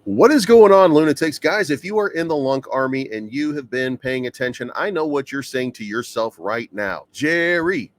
What is going on, lunatics? Guys, if you are in the LUNC army and you have been paying attention, I know what you're saying to yourself right now. Jerry,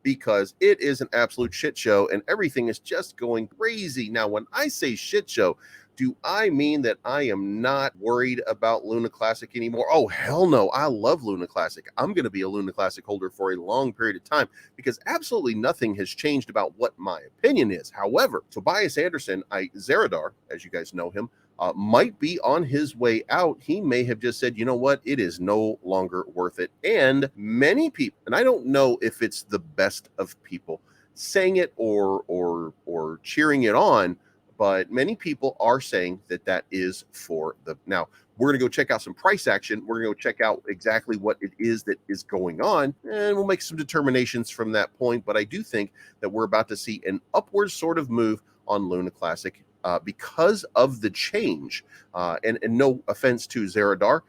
because it is an absolute shit show and everything is just going crazy. Now, when I say shit show, do I mean that I am not worried about Luna Classic anymore? Oh, hell no. I love Luna Classic. I'm going to be a Luna Classic holder for a long period of time because absolutely nothing has changed about what my opinion is. However, Tobias Anderson, Zeradar, as you guys know him, might be on his way out. He may have just said, you know what, it is no longer worth it. And many people, and I don't know if it's the best of people saying it or cheering it on, but many people are saying that that is for the now. We're going to go check out some price action. We're going to go check out exactly what it is that is going on, and we'll make some determinations from that point. But I do think that we're about to see an upward sort of move on Luna Classic because of the change. And no offense to Zeradar,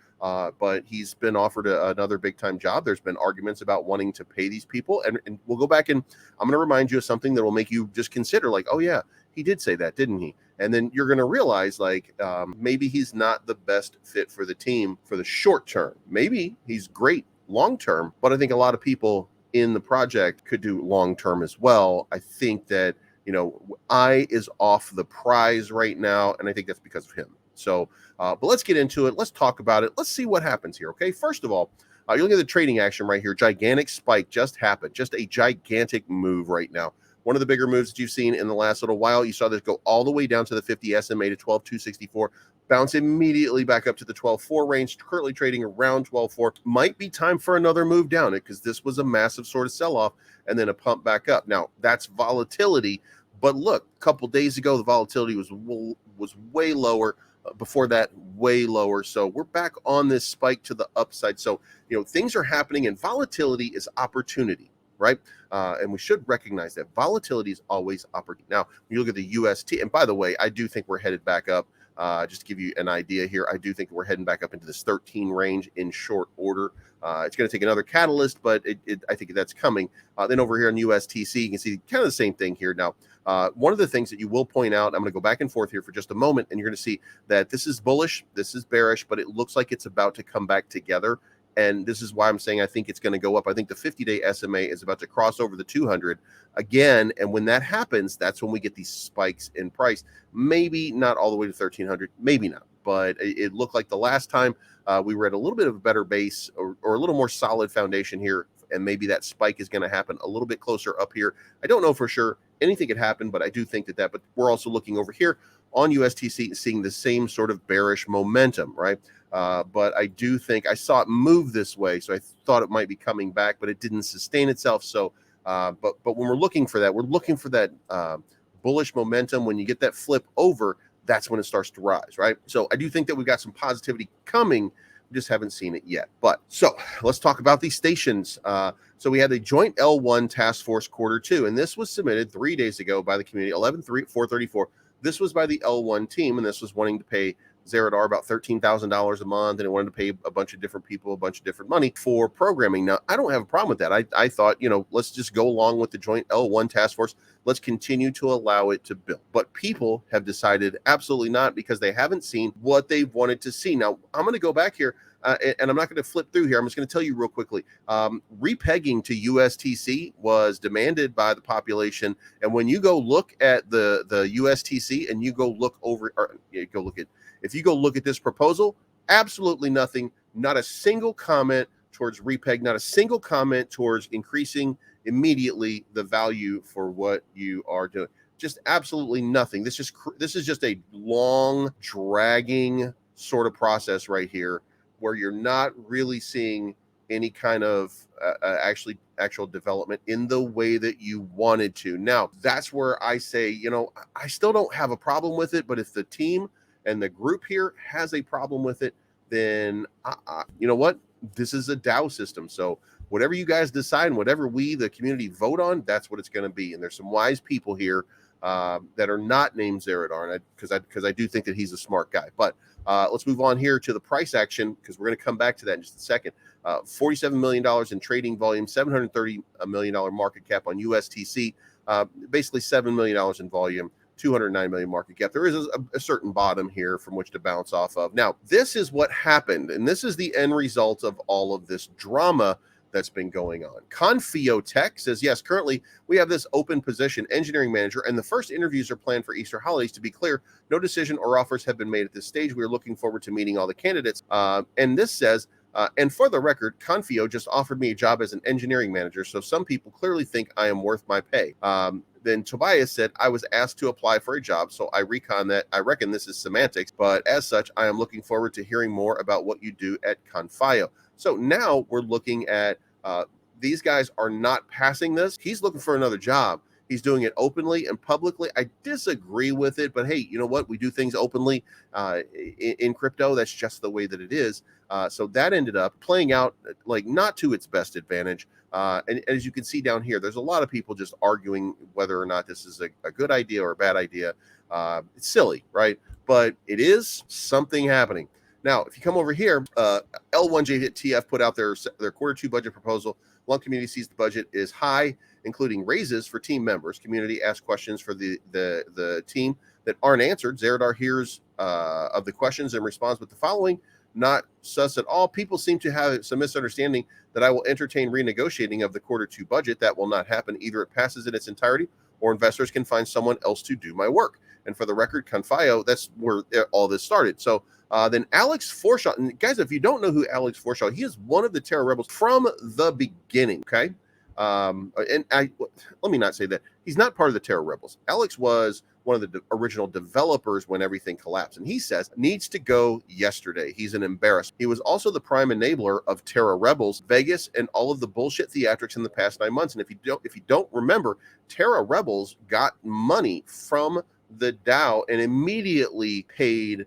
but he's been offered another big time job. There's been arguments about wanting to pay these people. And we'll go back and I'm going to remind you of something that will make you just consider like, oh, yeah, he did say that, didn't he? And then you're going to realize like maybe he's not the best fit for the team for the short term. Maybe he's great long term, but I think a lot of people in the project could do long term as well. I think that, you know, eye is off the prize right now, and I think that's because of him. So, but let's get into it. Let's talk about it. Let's see what happens here. Okay, first of all, you're looking at the trading action right here. Gigantic spike just happened. Just a gigantic move right now. One of the bigger moves that you've seen in the last little while. You saw this go all the way down to the 50 SMA to 12,264, bounce immediately back up to the 12.4 range, currently trading around 12.4. Might be time for another move down it because this was a massive sort of sell-off and then a pump back up. Now, that's volatility, but look, a couple days ago, the volatility was way lower. Before that, way lower. So we're back on this spike to the upside. So, you know, things are happening and volatility is opportunity. Right. And we should recognize that volatility is always opportunity. Now, when you look at the UST, and by the way, I do think we're headed back up. Just to give you an idea here, I do think we're heading back up into this 13 range in short order. It's going to take another catalyst, but I think that's coming. Then over here on USTC, you can see kind of the same thing here. Now, one of the things that you will point out, I'm going to go back and forth here for just a moment, and you're going to see that this is bullish, this is bearish, but it looks like it's about to come back together. And this is why I'm saying I think it's going to go up. I think the 50-day SMA is about to cross over the 200 again. And when that happens, that's when we get these spikes in price. Maybe not all the way to 1,300, maybe not. But it looked like the last time we were at a little bit of a better base or a little more solid foundation here. And maybe that spike is going to happen a little bit closer up here. I don't know for sure. Anything could happen, but I do think that. But we're also looking over here on USTC, seeing the same sort of bearish momentum, right? But I do think I saw it move this way, so I thought it might be coming back, but it didn't sustain itself. So, but when we're looking for that bullish momentum. When you get that flip over, that's when it starts to rise, right? So I do think that we've got some positivity coming. We just haven't seen it yet. But so let's talk about these stations. So we had the joint L1 task force quarter 2, and this was submitted 3 days ago by the community, 11/3/434. This was by the L1 team, and this was wanting to pay Zeradar about $13,000 a month, and it wanted to pay a bunch of different people a bunch of different money for programming. Now, I don't have a problem with that. I thought, you know, let's just go along with the joint L1 task force. Let's continue to allow it to build. But people have decided absolutely not because they haven't seen what they wanted to see. Now, I'm going to go back here. And I'm not going to flip through here. I'm just going to tell you real quickly. Repegging to USTC was demanded by the population. And when you go look at the USTC and you go look over, or if you go look at this proposal, absolutely nothing, not a single comment towards repeg, not a single comment towards increasing immediately the value for what you are doing. Just absolutely nothing. This is just a long, dragging sort of process right here, where you're not really seeing any kind of actual development in the way that you wanted to. Now, that's where I say, you know, I still don't have a problem with it, but if the team and the group here has a problem with it, then you know what? This is a DAO system. So whatever you guys decide and whatever we, the community, vote on, that's what it's going to be. And there's some wise people here that are not named Zeradar, because I do think that he's a smart guy. But let's move on here to the price action, because we're going to come back to that in just a second. $47 million in trading volume, $730 million market cap on USTC, basically $7 million in volume 209 million market cap. There is a certain bottom here from which to bounce off of. Now, this is what happened, and this is the end result of all of this drama that's been going on. Confio Tech says, yes, currently we have this open position, engineering manager, and the first interviews are planned for Easter holidays. To be clear, no decision or offers have been made at this stage. We are looking forward to meeting all the candidates. And this says, and for the record, Confio just offered me a job as an engineering manager, so some people clearly think I am worth my pay. Then Tobias said, I was asked to apply for a job, so I recon that. I reckon this is semantics, but as such, I am looking forward to hearing more about what you do at Confio. So now we're looking at these guys are not passing this. He's looking for another job. He's doing it openly and publicly. I disagree with it, but hey, you know what? We do things openly in crypto. That's just the way that it is. So that ended up playing out like not to its best advantage. And as you can see down here, there's a lot of people just arguing whether or not this is a good idea or a bad idea. It's silly, right? But it is something happening. Now, if you come over here, L1JTF put out their Q2 budget proposal. LUNC community sees the budget is high, including raises for team members. Community asks questions for the team that aren't answered. Zeradar hears of the questions and responds with the following: not sus at all. People seem to have some misunderstanding that I will entertain renegotiating of the Q2 budget. That will not happen. Either it passes in its entirety or investors can find someone else to do my work. And for the record, Confio, that's where all this started. So then Alex Forshaw, and guys, if you don't know who Alex Forshaw, he is one of the Terra rebels from the beginning, okay? And let me not say that. He's not part of the Terra rebels. Alex was one of the original developers when everything collapsed. And he says, needs to go yesterday. He's an embarrassment. He was also the prime enabler of Terra Rebels, Vegas, and all of the bullshit theatrics in the past 9 months. And if you don't remember, Terra Rebels got money from the DAO and immediately paid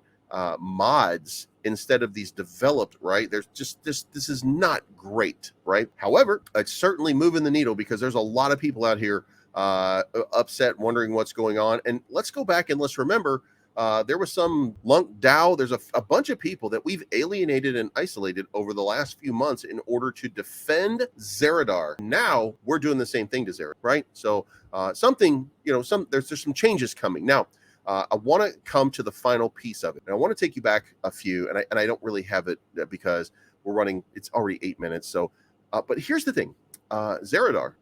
mods instead of these developed, right? There's just this is not great, right? However, it's certainly moving the needle because there's a lot of people out here upset, wondering what's going on. And let's go back and let's remember there was some LUNC DAO. There's a bunch of people that we've alienated and isolated over the last few months in order to defend Zeradar. Now we're doing the same thing to Zeradar, right? So something, there's some changes coming. Now, I want to come to the final piece of it. And I want to take you back a few, and I don't really have it because we're running, it's already 8 minutes. So, but here's the thing. Zeradar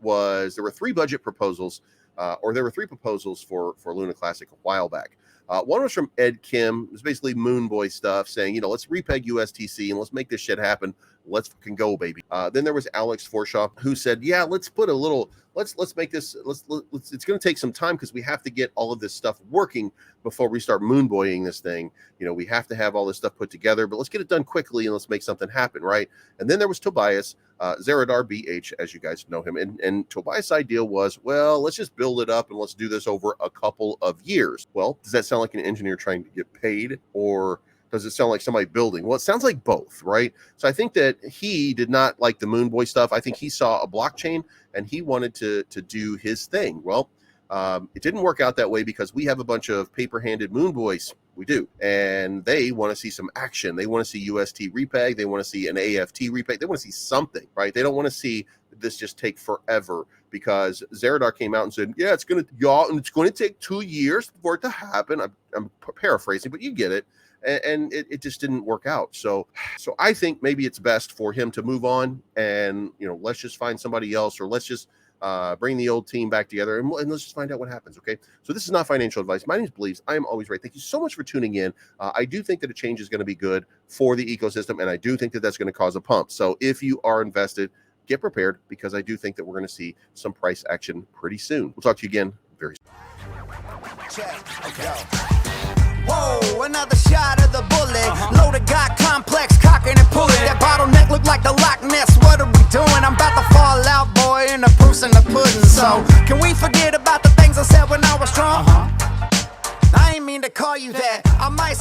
there were three budget proposals, or there were three proposals for Luna Classic a while back. One was from Ed Kim. It was basically Moon Boy stuff saying, let's repeg USTC and let's make this shit happen. Let's fucking go, baby. Then there was Alex Forshaw who said, yeah, let's put a little, let's make this, let's it's going to take some time because we have to get all of this stuff working before we start moon boying this thing. We have to have all this stuff put together, but let's get it done quickly and let's make something happen, right? And then there was Tobias, Zeradar BH, as you guys know him. And Tobias' idea was, well, let's just build it up and let's do this over a couple of years. Well, does that sound like an engineer trying to get paid, or does it sound like somebody building? Well, it sounds like both, right? So I think that he did not like the Moon Boy stuff. I think he saw a blockchain and he wanted to do his thing. Well, it didn't work out that way because we have a bunch of paper-handed Moon Boys. We do. And they want to see some action. They want to see UST repeg. They want to see an AFT repeg. They want to see something, right? They don't want to see this just take forever because Zeradar came out and said, yeah, it's going to take 2 years for it to happen. I'm paraphrasing, but you get it. And it just didn't work out. So I think maybe it's best for him to move on and, let's just find somebody else, or let's just bring the old team back together and let's just find out what happens. Okay. So this is not financial advice. My name is Bleeves. I am always right. Thank you so much for tuning in. I do think that a change is going to be good for the ecosystem. And I do think that that's going to cause a pump. So if you are invested, get prepared because I do think that we're going to see some price action pretty soon. We'll talk to you again very soon. Whoa, another shot of the bullet. Loaded, got complex, cocking and pulling. That bottleneck look like the Loch Ness. What are we doing? I'm about to fall out, boy, in the proofs and the pudding. So, can we forget about the things I said when I was drunk? I ain't mean to call you that. I might